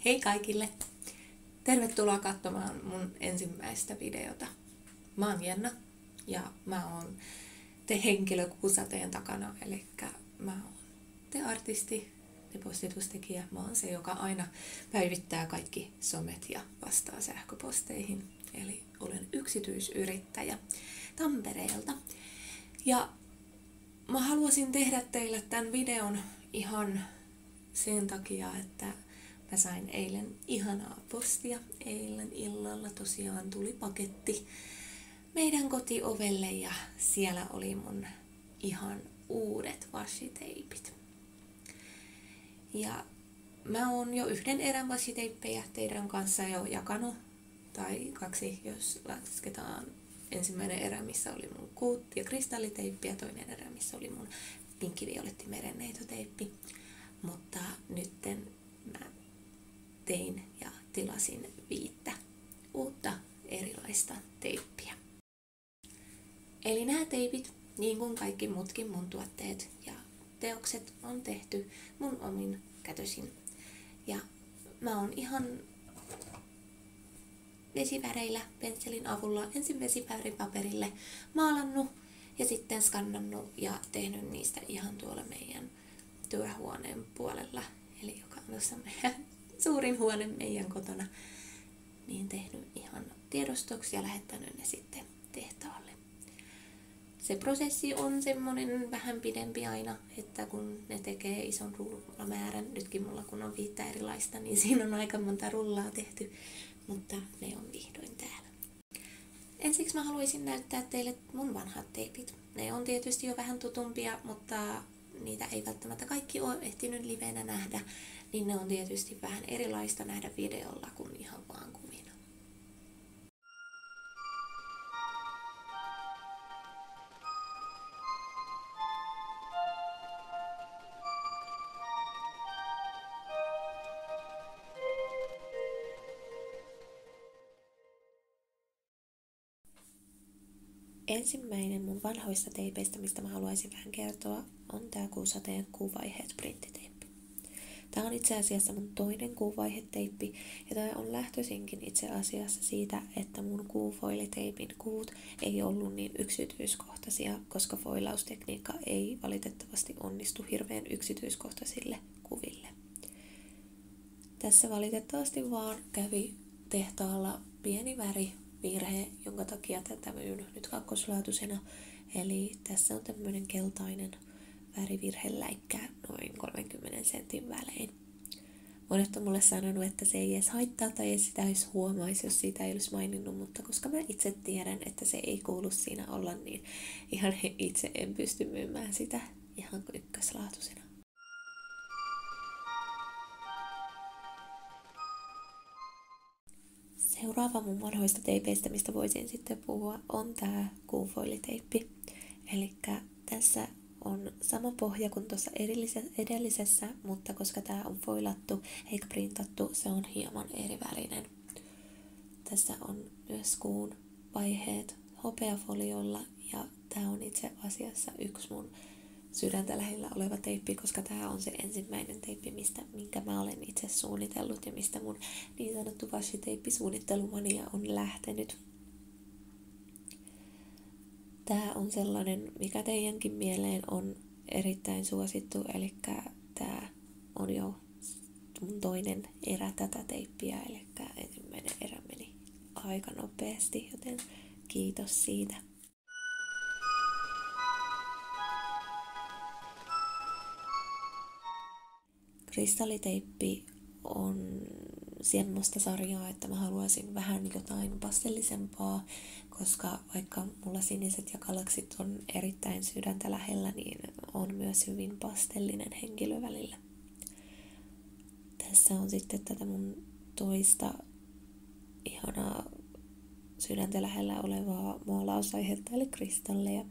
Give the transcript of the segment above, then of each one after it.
Hei kaikille! Tervetuloa katsomaan mun ensimmäistä videota. Mä oon Jenna ja mä oon te-henkilö Kuusateen takana, eli mä oon te-artisti, te-postitustekijä. Mä oon se, joka aina päivittää kaikki somet ja vastaa sähköposteihin. Eli olen yksityisyrittäjä Tampereelta. Ja mä haluaisin tehdä teille tämän videon ihan sen takia, että mä sain eilen ihanaa postia. Eilen illalla tosiaan tuli paketti meidän kotiovelle ja siellä oli mun ihan uudet washi-teipit. Ja mä oon jo yhden erän washi-teippejä teidän kanssa jo jakanut, tai 2, jos lasketaan ensimmäinen erä, missä oli mun kuutti- ja kristalliteippi ja toinen erä, missä oli mun pinkki-violetti merenneitoteippi. Mutta nytten mä tein ja tilasin 5 uutta erilaista teippiä. Eli nämä teipit, niin kuin kaikki muutkin mun tuotteet ja teokset, on tehty mun omin kätösin. Ja mä oon ihan vesiväreillä pensselin avulla ensin vesiväripaperille maalannut ja sitten skannannut ja tehnyt niistä ihan tuolla meidän työhuoneen puolella, eli joka on tuossa meidän suurin huone meidän kotona, niin tehnyt ihan tiedostoksi ja lähettänyt ne sitten tehtaalle. Se prosessi on semmonen vähän pidempi aina, että kun ne tekee ison rullamäärän, nytkin mulla kun on 5 erilaista, niin siinä on aika monta rullaa tehty, mutta ne on vihdoin täällä. Ensiksi mä haluaisin näyttää teille mun vanhat teipit. Ne on tietysti jo vähän tutumpia, mutta niitä ei välttämättä kaikki ole ehtinyt livenä nähdä, niin ne on tietysti vähän erilaista nähdä videolla kuin ihan vaan kuvina. Ensimmäinen mun vanhoista teipeistä, mistä mä haluaisin vähän kertoa, on tää Kuusateen kuuvaiheet printtiteippi. Tää on itse asiassa mun toinen kuuvaiheteippi ja tää on lähtöisinkin itse asiassa siitä, että mun kuufoiliteipin kuvut ei ollut niin yksityiskohtaisia, koska foilaustekniikka ei valitettavasti onnistu hirveän yksityiskohtaisille kuville. Tässä valitettavasti vaan kävi tehtaalla pieni värivirhe, jonka takia tätä myyn nyt kakkoslaatuisena. Eli tässä on tämmöinen keltainen värivirheläikkä noin 30 sentin välein. Monet on mulle sanonut, että se ei edes haittaa tai ei sitä edes huomaisi, jos siitä ei olisi maininnut, mutta koska mä itse tiedän, että se ei kuulu siinä olla, niin ihan itse en pysty myymään sitä ihan ykköslaatuisena. Seuraava mun vanhoista teipeistä, mistä voisin sitten puhua, on tää kuufoiliteippi. Elikkä tässä on sama pohja kuin tuossa edellisessä, mutta koska tää on foilattu eikä printattu, se on hieman eri värinen. Tässä on myös kuun vaiheet hopeafoliolla ja tää on itse asiassa yksi mun sydäntä lähellä oleva teippi, koska tää on se ensimmäinen teippi, minkä mä olen itse suunnitellut ja mistä mun niin sanottu washi-teippisuunnittelumania on lähtenyt. Tää on sellainen, mikä teidänkin mieleen on erittäin suosittu, eli tää on jo mun toinen erä tätä teippiä, eli ensimmäinen erä meni aika nopeasti, joten kiitos siitä. Kristalliteippi on semmoista sarjaa, että mä haluaisin vähän jotain pastellisempaa, koska vaikka mulla siniset ja galaksit on erittäin sydäntä lähellä, niin on myös hyvin pastellinen henkilö välillä. Tässä on sitten tätä mun toista ihanaa sydäntä lähellä olevaa maalausaihetta, eli kristalleja.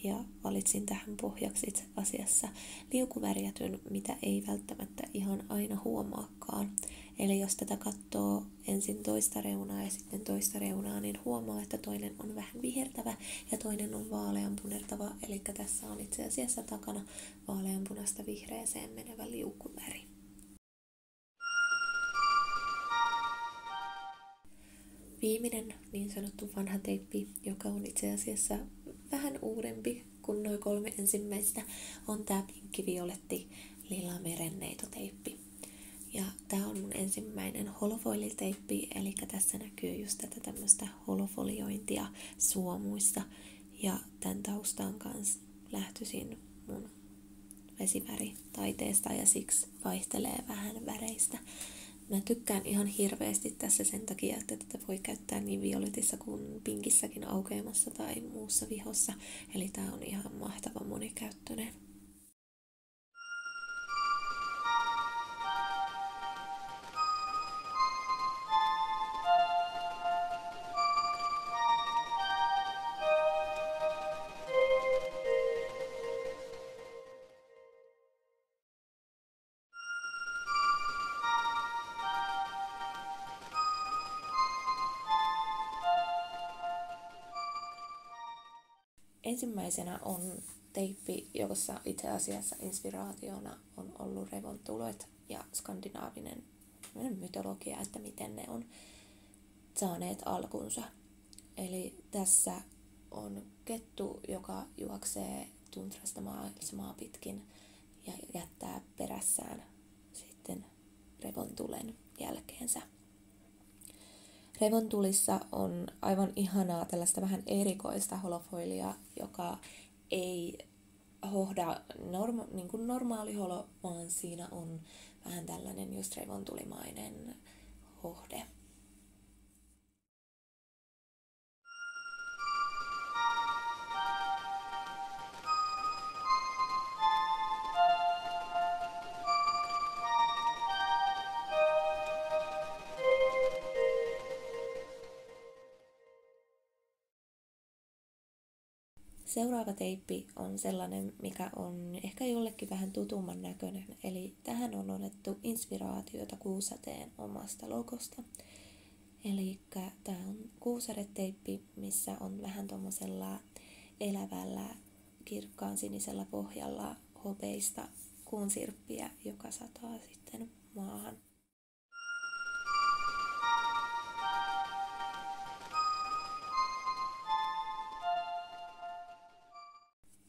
Ja valitsin tähän pohjaksi itse asiassa liukuvärjätyn, mitä ei välttämättä ihan aina huomaakaan. Eli jos tätä katsoo ensin toista reunaa ja sitten toista reunaa, niin huomaa, että toinen on vähän vihertävä ja toinen on vaaleanpunertava. Eli tässä on itse asiassa takana vaaleanpunasta vihreäseen menevä liukuväri. viimeinen niin sanottu vanha teippi, joka on itse asiassa vähän uudempi kuin nuo 3 ensimmäistä, on tää pinkki, violetti, lila merenneitoteippi. Ja tää on mun ensimmäinen holofoiliteippi, eli tässä näkyy just tätä tämmöstä holofoliointia suomuissa. Ja tän taustaan kanssa lähtöisin mun vesiväritaiteesta ja siksi vaihtelee vähän väreistä. Mä tykkään ihan hirveästi tässä sen takia, että tätä voi käyttää niin violetissa kuin pinkissäkin aukeamassa tai muussa vihossa. Eli tää on ihan mahtava monikäyttöinen. Ensimmäisenä on teippi, jossa itse asiassa inspiraationa on ollut revontulet ja skandinaavinen mytologia, että miten ne on saaneet alkunsa. Eli tässä on kettu, joka juoksee tuntrasta maa pitkin ja jättää perässään sitten revontulen jälkeensä. Revontulissa on aivan ihanaa tällaista vähän erikoista holofoilia, joka ei hohda niin kuin normaali holo, vaan siinä on vähän tällainen just revontulimainen hohde. Seuraava teippi on sellainen, mikä on ehkä jollekin vähän tutumman näköinen, eli tähän on otettu inspiraatiota Kuusateen omasta logosta. Eli tämä on kuusadeteippi, missä on vähän tommosella elävällä kirkkaan sinisellä pohjalla hopeista kuunsirppiä, joka sataa sitten maahan.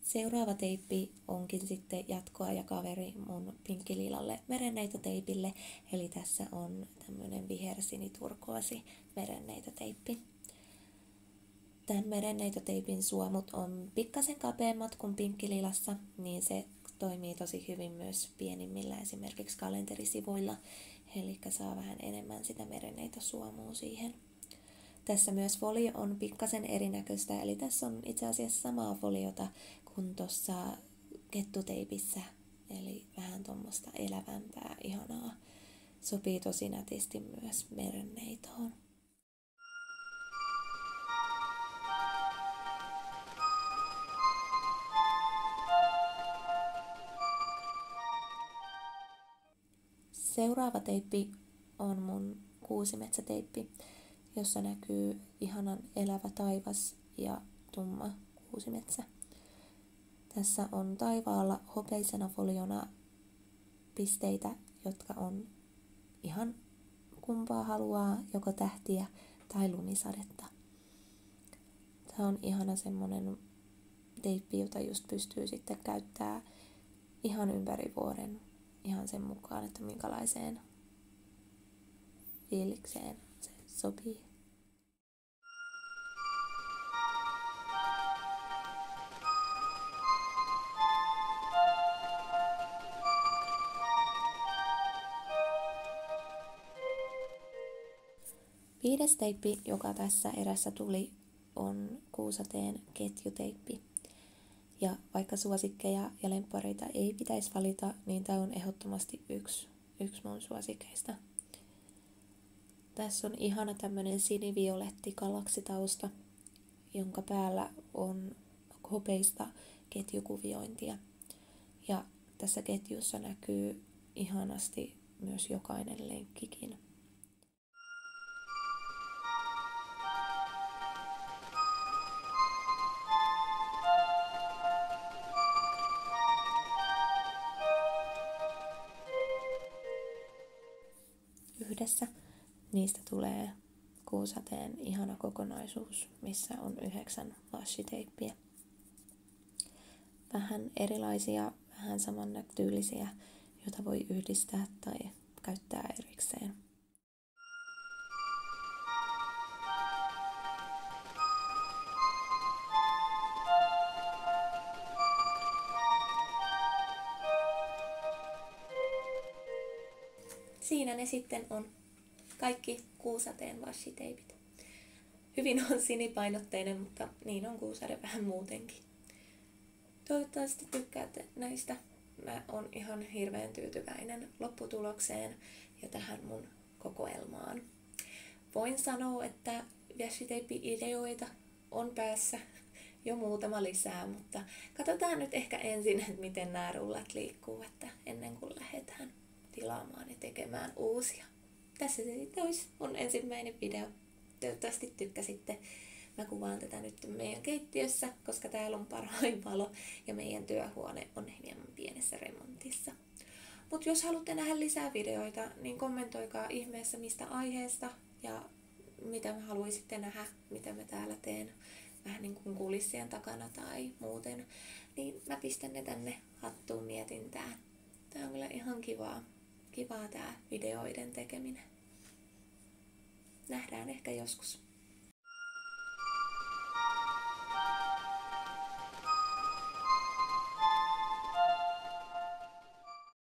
Seuraava teippi onkin sitten jatkoa ja kaveri mun pinkkililalle merenneitoteipille, eli tässä on tämmönen vihersiniturkoosi merenneitoteippi. Tämän merenneitoteipin suomut on pikkasen kapeammat kuin pinkkililassa, niin se toimii tosi hyvin myös pienimmillä esimerkiksi kalenterisivuilla, eli saa vähän enemmän sitä merenneitosuomua siihen. Tässä myös folio on pikkasen erinäköistä, eli tässä on itse asiassa samaa foliota kuin tuossa kettuteipissä, eli vähän tuommoista elävämpää, ihanaa. Sopii tosi nätisti myös merenneitoon. Seuraava teippi on mun kuusimetsäteippi, jossa näkyy ihanan elävä taivas ja tumma kuusimetsä. Tässä on taivaalla hopeisena foliona pisteitä, jotka on ihan kumpaa haluaa, joko tähtiä tai lumisadetta. Tämä on ihana semmonen teippi, jota just pystyy sitten käyttää ihan ympäri vuoden, ihan sen mukaan, että minkälaiseen fiilikseen se sopii. Viides teippi, joka tässä erässä tuli, on Kuusateen ketjuteippi. Ja vaikka suosikkeja ja lemppareita ei pitäisi valita, niin tämä on ehdottomasti yksi mun suosikeista. Tässä on ihana tämmönen sinivioletti galaksitausta, jonka päällä on hopeista ketjukuviointia. Ja tässä ketjussa näkyy ihanasti myös jokainen lenkkikin. Yhdessä niistä tulee kuusateen ihana kokonaisuus, missä on 9 washi-teippiä. Vähän erilaisia, vähän samantyylisiä, joita voi yhdistää tai käyttää erikseen. Siinä ne sitten on. Kaikki kuusateen washi-teipit. Hyvin on sinipainotteinen, mutta niin on kuusade vähän muutenkin. Toivottavasti tykkäätte näistä. Mä oon ihan hirveän tyytyväinen lopputulokseen ja tähän mun kokoelmaan. Voin sanoa, että washi-teippi-ideoita on päässä jo muutama lisää, mutta katsotaan nyt ehkä ensin, että miten nämä rullat liikkuu, että ennen kuin lähdetään tilaamaan ja tekemään uusia. Tässä se sitten olisi mun ensimmäinen video. Toivottavasti tykkäsitte. Mä kuvaan tätä nyt meidän keittiössä, koska täällä on parhain valo ja meidän työhuone on hieman pienessä remontissa. Mutta jos haluatte nähdä lisää videoita, niin kommentoikaa ihmeessä mistä aiheesta ja mitä haluaisitte nähdä, mitä mä täällä teen vähän niin kuin kulissien takana tai muuten, niin mä pistän ne tänne hattuun mietintään. Tää on kyllä ihan kivaa tää videoiden tekeminen. Nähdään ehkä joskus.